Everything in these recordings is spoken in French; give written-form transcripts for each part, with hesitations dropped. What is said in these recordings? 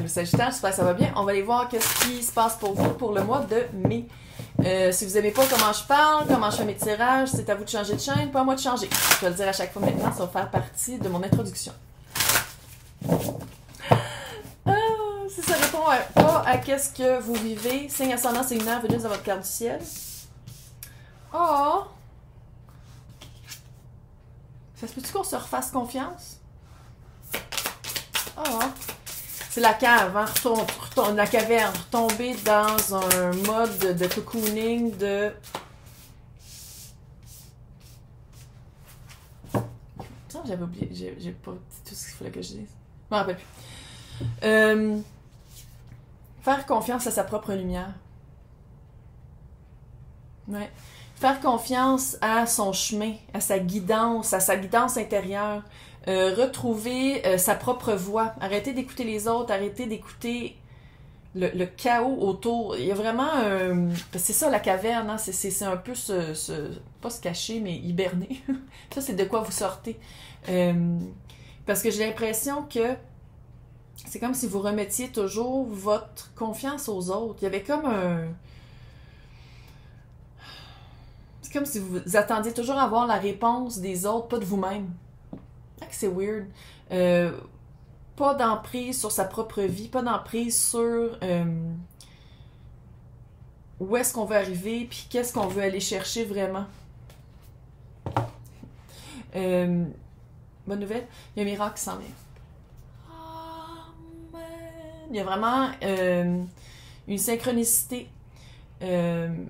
Sagittaire, j'espère que ça va bien. On va aller voir qu'est-ce qui se passe pour vous pour le mois de mai. Si vous n'aimez pas comment je parle, comment je fais mes tirages, c'est à vous de changer de chaîne, pas à moi de changer. Je vais le dire à chaque fois maintenant, ça va faire partie de mon introduction. Si ça répond pas à qu'est-ce que vous vivez, signe ascendant, c'est une heure, Vénus dans votre carte du ciel. Oh! Ça se peut-tu qu'on se refasse confiance? Oh! C'est la cave, hein? La caverne, retomber dans un mode de cocooning, de... Non, j'avais oublié, j'ai pas dit tout ce qu'il fallait que je dise. Je m'en rappelle plus. Faire confiance à sa propre lumière. Ouais. Faire confiance à son chemin, à sa guidance intérieure. Retrouver sa propre voix. Arrêtez d'écouter les autres, arrêtez d'écouter le chaos autour. Il y a vraiment un... C'est ça la caverne, hein? C'est un peu pas se cacher, mais hiberner. Ça, c'est de quoi vous sortez. Parce que j'ai l'impression que c'est comme si vous remettiez toujours votre confiance aux autres. Il y avait comme un... C'est comme si vous attendiez toujours à avoir la réponse des autres, pas de vous-même. C'est weird. Pas d'emprise sur sa propre vie, pas d'emprise sur où est-ce qu'on veut arriver, puis qu'est-ce qu'on veut aller chercher vraiment. Bonne nouvelle, il y a un miracle qui s'en vient. Il y a vraiment une synchronicité. Il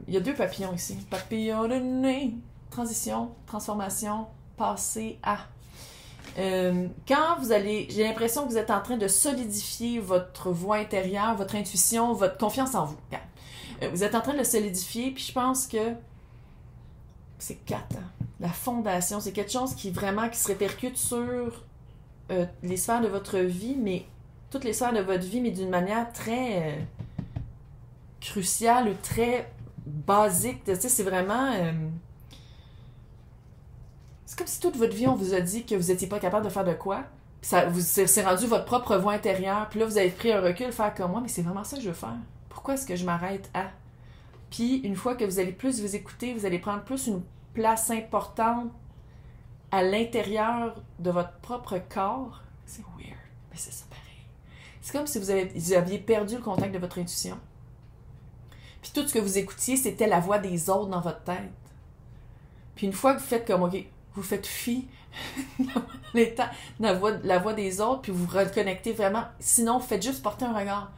y a 2 papillons ici. Papillon de nez. Transition, transformation, passé à. Quand vous allez... J'ai l'impression que vous êtes en train de solidifier votre voix intérieure, votre intuition, votre confiance en vous. Vous êtes en train de le solidifier, puis je pense que c'est 4 ans. La fondation, c'est quelque chose qui vraiment qui se répercute sur les sphères de votre vie, mais toutes les sphères de votre vie, mais d'une manière très cruciale ou très basique. Tu sais, c'est vraiment... c'est comme si toute votre vie, on vous a dit que vous n'étiez pas capable de faire de quoi. C'est rendu votre propre voix intérieure. Puis là, vous avez pris un recul, faire comme moi, mais c'est vraiment ça que je veux faire. Pourquoi est-ce que je m'arrête à... Puis, une fois que vous allez plus vous écouter, vous allez prendre plus une place importante à l'intérieur de votre propre corps. C'est weird, mais c'est ça pareil. C'est comme si vous aviez perdu le contact de votre intuition. Puis tout ce que vous écoutiez, c'était la voix des autres dans votre tête. Puis une fois que vous faites comme, OK, vous faites fi la voix des autres, puis vous vous reconnectez vraiment. Sinon, faites juste porter un regard.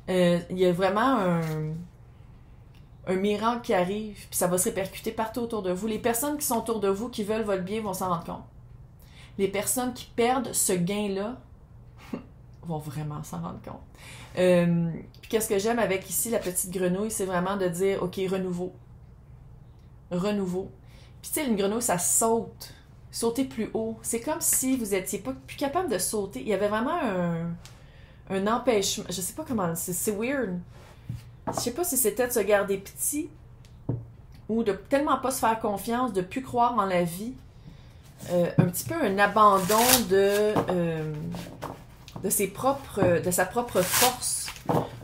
Il y a vraiment un miracle qui arrive, puis ça va se répercuter partout autour de vous. Les personnes qui sont autour de vous, qui veulent votre bien, vont s'en rendre compte. Les personnes qui perdent ce gain-là vont vraiment s'en rendre compte. Puis qu'est-ce que j'aime avec ici, la petite grenouille, c'est vraiment de dire, OK, renouveau. Renouveau. Puis tu sais, une grenouille, ça saute. Sauter plus haut. C'est comme si vous étiez pas plus capable de sauter. Il y avait vraiment un empêchement. Je sais pas comment... C'est weird. Je sais pas si c'était de se garder petit ou de tellement pas se faire confiance, de plus croire en la vie. Un petit peu un abandon de sa propre force.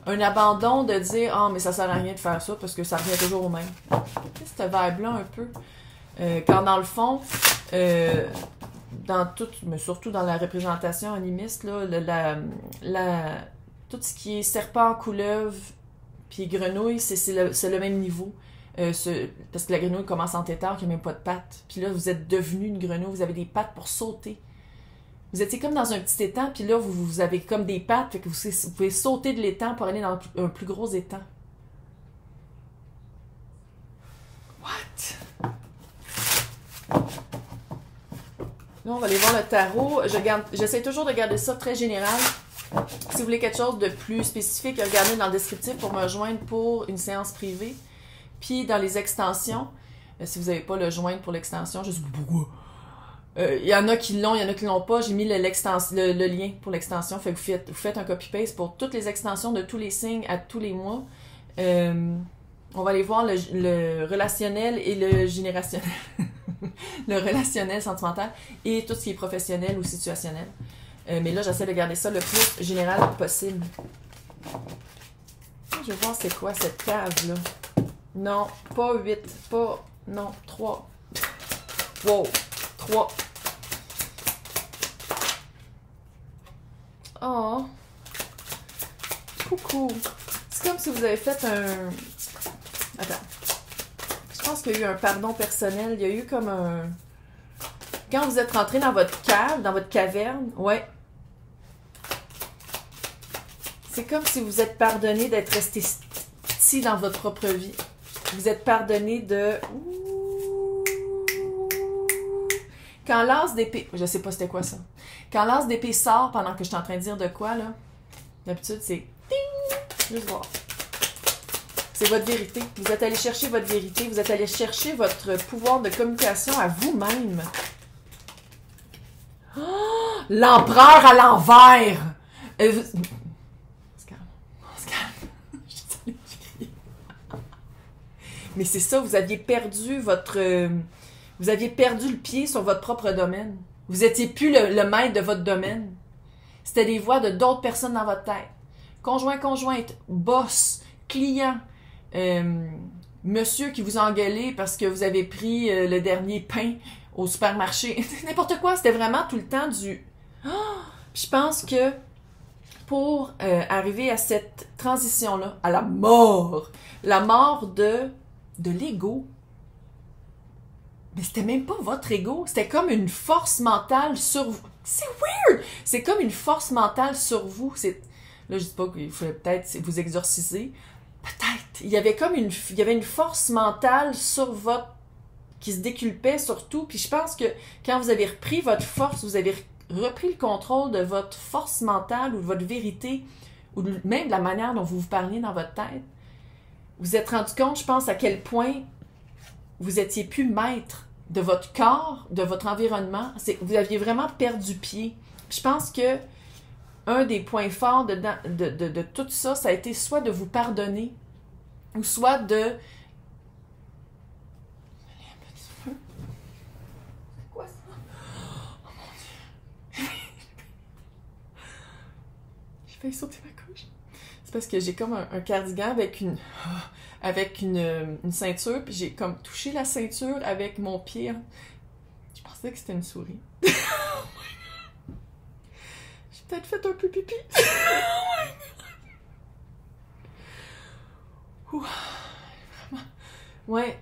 Un abandon de dire « Ah, mais ça sert à rien de faire ça parce que ça revient toujours au même. » C'est cette vibe-là un peu. Quand dans le fond, dans tout, mais surtout dans la représentation animiste, là, tout ce qui est serpent, couleuvre, puis grenouille, c'est le même niveau. Parce que la grenouille commence en tétard, qui n'a même pas de pattes. Puis là, vous êtes devenu une grenouille, vous avez des pattes pour sauter. Vous étiez comme dans un petit étang, puis là, vous avez comme des pattes, fait que vous pouvez sauter de l'étang pour aller dans un plus gros étang. What? Là, on va aller voir le tarot. J'essaie toujours de garder ça très général. Si vous voulez quelque chose de plus spécifique, regardez dans le descriptif pour me rejoindre pour une séance privée. Puis dans les extensions, si vous n'avez pas le joindre pour l'extension, je sais pas pourquoi. Il y en a qui l'ont, il y en a qui l'ont pas. J'ai mis le lien pour l'extension. Fait que vous faites un copy-paste pour toutes les extensions de tous les signes à tous les mois. On va aller voir le relationnel et le générationnel. Le relationnel, sentimental et tout ce qui est professionnel ou situationnel. Mais là, j'essaie de garder ça le plus général possible. Je vais voir c'est quoi cette cave-là. Non, pas 8, pas... Non, 3. Wow, 3. Oh. Coucou. C'est comme si vous avez fait un... Attends. Je pense qu'il y a eu un pardon personnel. Il y a eu comme un... Quand vous êtes rentré dans votre cave, dans votre caverne, ouais. C'est comme si vous êtes pardonné d'être resté petit dans votre propre vie. Vous êtes pardonné de... Quand l'as d'épée... Je sais pas c'était quoi ça. Quand l'as d'épée sort pendant que je suis en train de dire de quoi, là, d'habitude, c'est... Ding! Juste voir. C'est votre vérité. Vous êtes allé chercher votre vérité. Vous êtes allé chercher votre pouvoir de communication à vous-même. Oh, l'empereur à l'envers! On se calme. On se calme. Je suis allée crier. Mais c'est ça, vous aviez perdu votre... Vous aviez perdu le pied sur votre propre domaine. Vous étiez plus le maître de votre domaine. C'était des voix de d'autres personnes dans votre tête. Conjoint, conjointe, boss, client, monsieur qui vous a engueulé parce que vous avez pris le dernier pain au supermarché. N'importe quoi, c'était vraiment tout le temps du... Oh! Je pense que pour arriver à cette transition-là, à la mort de l'ego, mais c'était même pas votre ego, c'était comme une force mentale sur vous. C'est weird! C'est comme une force mentale sur vous. Là, je dis pas qu'il fallait peut-être vous exorciser. Peut-être. Il y avait une force mentale sur votre... qui se déculpait surtout. Puis je pense que quand vous avez repris votre force, vous avez repris le contrôle de votre force mentale ou de votre vérité, ou même de la manière dont vous vous parliez dans votre tête, vous vous êtes rendu compte, je pense, à quel point vous étiez plus maître de votre corps, de votre environnement. Vous aviez vraiment perdu pied. Je pense que un des points forts de tout ça, ça a été soit de vous pardonner, ou soit de... C'est quoi ça? Oh mon Dieu! J'ai failli sauter ma couche. C'est parce que j'ai comme un cardigan avec une ceinture, puis j'ai comme touché la ceinture avec mon pied. Je pensais que c'était une souris. J'ai peut-être fait un peu pipi. Ouais.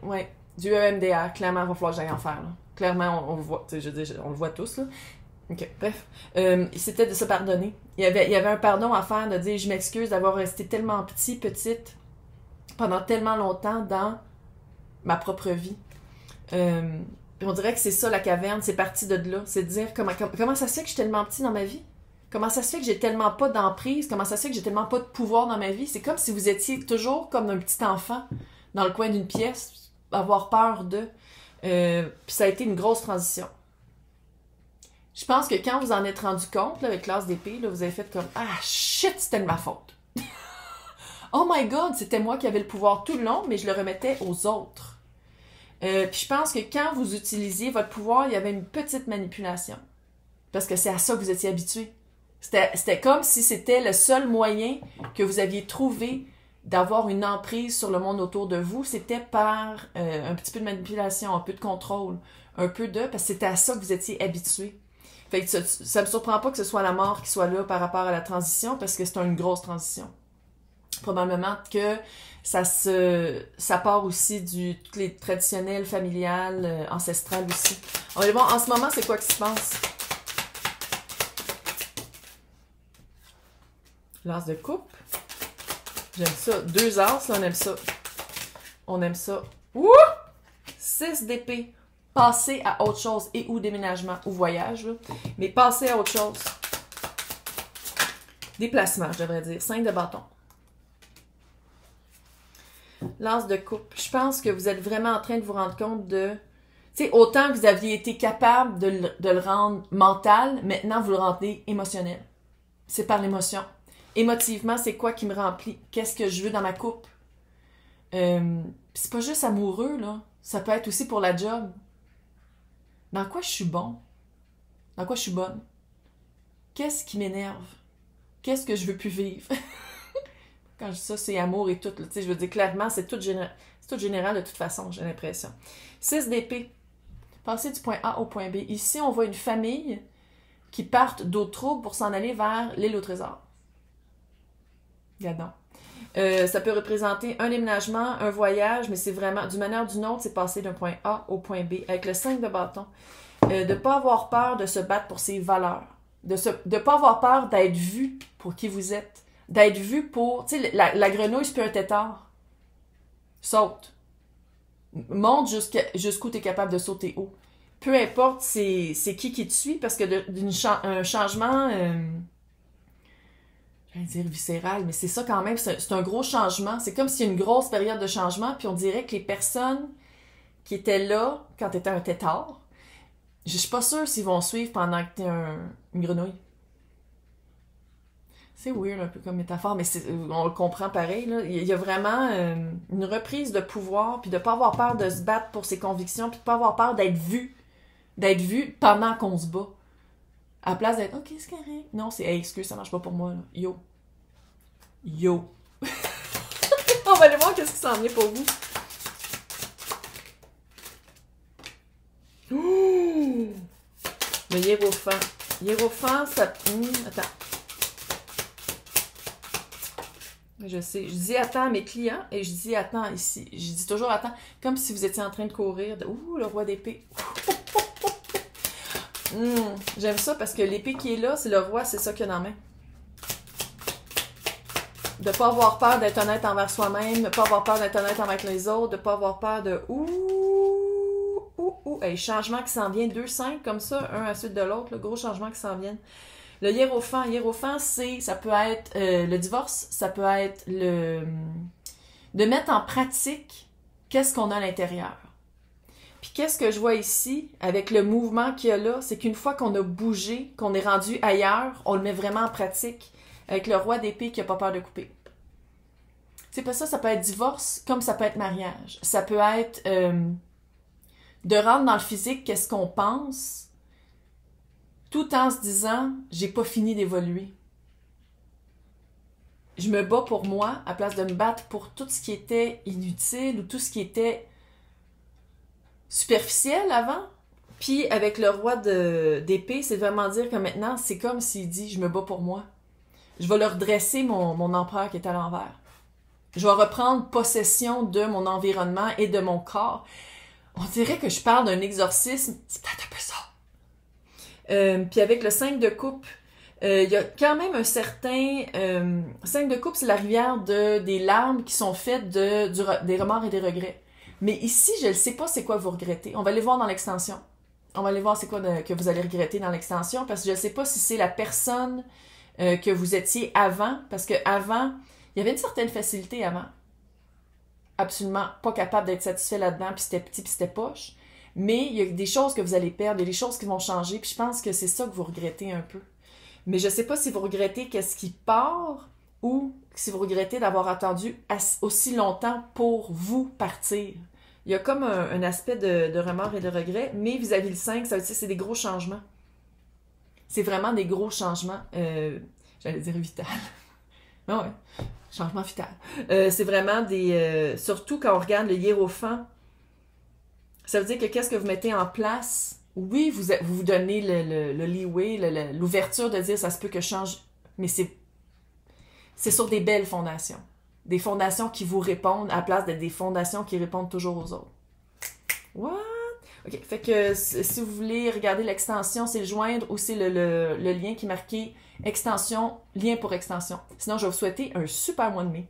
Du EMDR, clairement, il va falloir que j'aille en faire. Là. Clairement, on le voit. Je veux dire, on le voit tous. Là. OK, bref. C'était de se pardonner. Il y avait un pardon à faire, de dire je m'excuse d'avoir resté tellement petite, pendant tellement longtemps dans ma propre vie. On dirait que c'est ça, la caverne, c'est parti de là. C'est de dire comment ça se fait que je suis tellement petit dans ma vie? Comment ça se fait que j'ai tellement pas d'emprise? Comment ça se fait que j'ai tellement pas de pouvoir dans ma vie? C'est comme si vous étiez toujours comme un petit enfant dans le coin d'une pièce, avoir peur de... Puis ça a été une grosse transition. Je pense que quand vous en êtes rendu compte, là, avec l'as d'épée, là, vous avez fait comme « Ah, shit, c'était de ma faute! » Oh my God, c'était moi qui avais le pouvoir tout le long, mais je le remettais aux autres. Puis je pense que quand vous utilisiez votre pouvoir, il y avait une petite manipulation. Parce que c'est à ça que vous étiez habitué. C'était comme si c'était le seul moyen que vous aviez trouvé d'avoir une emprise sur le monde autour de vous. C'était par un petit peu de manipulation, un peu de contrôle, un peu de... Parce que c'était à ça que vous étiez habitué. Fait que ça me surprend pas que ce soit la mort qui soit là par rapport à la transition, parce que c'est une grosse transition. Probablement que ça part aussi du toutes les traditionnels, familiales, ancestrales aussi. On va aller voir en ce moment c'est quoi qui se passe. L'as de coupe. J'aime ça. 2 as, là, on aime ça. On aime ça. Ouh! 6 d'épée. Passer à autre chose et ou déménagement ou voyage, là. Mais passer à autre chose. Déplacement, je devrais dire. 5 de bâton. L'as de coupe. Je pense que vous êtes vraiment en train de vous rendre compte de... Tu sais, autant que vous aviez été capable de le rendre mental, maintenant vous le rendez émotionnel. C'est par l'émotion. Émotivement, c'est quoi qui me remplit? Qu'est-ce que je veux dans ma coupe? C'est pas juste amoureux, là. Ça peut être aussi pour la job. Dans quoi je suis bon? Dans quoi je suis bonne? Qu'est-ce qui m'énerve? Qu'est-ce que je veux plus vivre? Quand je dis ça, c'est amour et tout. Tu sais, je veux dire, clairement, c'est tout général de toute façon, j'ai l'impression. 6 d'épée. Passer du point A au point B. Ici, on voit une famille qui partent d'autres troubles pour s'en aller vers l'île au trésor. Regardons. Ça peut représenter un déménagement, un voyage, mais c'est vraiment, d'une manière ou d'une autre, c'est passer d'un point A au point B. Avec le 5 de bâton. De ne pas avoir peur de se battre pour ses valeurs. De ne pas avoir peur d'être vu pour qui vous êtes. D'être vu pour... Tu sais, la grenouille, c'est plus un tétard. Saute. Monte jusqu'où tu es capable de sauter haut. Peu importe c'est qui te suit, parce que un changement... je vais dire viscéral, mais c'est ça quand même, c'est un gros changement. C'est comme s'il y a une grosse période de changement, puis on dirait que les personnes qui étaient là quand tu étais un tétard, je suis pas sûre s'ils vont suivre pendant que tu es une grenouille. C'est weird un peu comme métaphore, mais on le comprend pareil. Là. Il y a vraiment une reprise de pouvoir, puis de pas avoir peur de se battre pour ses convictions, puis de pas avoir peur d'être vu pendant qu'on se bat. À la place d'être « Ok, c'est correct ». Non, c'est « Hey, excuse, ça marche pas pour moi. Là. Yo. » On va aller voir qu'est-ce qui s'en vient pour vous. Ouh! Le hiérophant. Hiérophant, ça... attends. Je sais. Je dis attends à mes clients et je dis attends ici. Je dis toujours attends, comme si vous étiez en train de courir. Ouh, le roi d'épée. J'aime ça parce que l'épée qui est là, c'est le roi, c'est ça qu'il y a dans la main. De ne pas avoir peur d'être honnête envers soi-même, de ne pas avoir peur d'être honnête avec les autres, de ne pas avoir peur de hey, changement qui s'en vient, 2-5 comme ça, un à la suite de l'autre, le gros changement qui s'en vient. Le hiérophant, ça peut être le divorce, ça peut être de mettre en pratique qu'est-ce qu'on a à l'intérieur. Puis qu'est-ce que je vois ici, avec le mouvement qu'il y a là, c'est qu'une fois qu'on a bougé, qu'on est rendu ailleurs, on le met vraiment en pratique, avec le roi d'épée qui n'a pas peur de couper. C'est pas ça, ça peut être divorce, comme ça peut être mariage. Ça peut être de rentrer dans le physique qu'est-ce qu'on pense, tout en se disant « j'ai pas fini d'évoluer ». Je me bats pour moi, à place de me battre pour tout ce qui était inutile ou tout ce qui était superficiel avant. Puis avec le roi d'épée, c'est vraiment dire que maintenant, c'est comme s'il dit « je me bats pour moi ». Je vais leur dresser mon empereur qui est à l'envers. Je vais reprendre possession de mon environnement et de mon corps. On dirait que je parle d'un exorcisme. C'est peut-être un peu ça. Puis avec le 5 de coupe, il y a quand même un certain... 5 de coupe, c'est la rivière des larmes qui sont faites des remords et des regrets. Mais ici, je ne sais pas c'est quoi vous regrettez. On va aller voir dans l'extension. On va aller voir c'est quoi que vous allez regretter dans l'extension, parce que je ne sais pas si c'est la personne que vous étiez avant, parce que avant, il y avait une certaine facilité avant. Absolument pas capable d'être satisfait là-dedans, puis c'était petit, puis c'était poche. Mais il y a des choses que vous allez perdre, il y a des choses qui vont changer, puis je pense que c'est ça que vous regrettez un peu. Mais je sais pas si vous regrettez qu'est-ce qui part, ou si vous regrettez d'avoir attendu aussi longtemps pour vous partir. Il y a comme un aspect de remords et de regret, mais vis-à-vis le 5, ça veut dire que c'est des gros changements. C'est vraiment des gros changements, j'allais dire vital. Non, ouais, changement vital. C'est vraiment surtout quand on regarde le hiérophant, ça veut dire que qu'est-ce que vous mettez en place, oui, vous donnez le leeway, l'ouverture de dire ça se peut que je change, mais c'est sur des belles fondations. Des fondations qui vous répondent à la place d'être des fondations qui répondent toujours aux autres. What? OK, fait que si vous voulez regarder l'extension, c'est le joindre ou c'est le lien qui est marqué extension, lien pour extension. Sinon, je vais vous souhaiter un super mois de mai.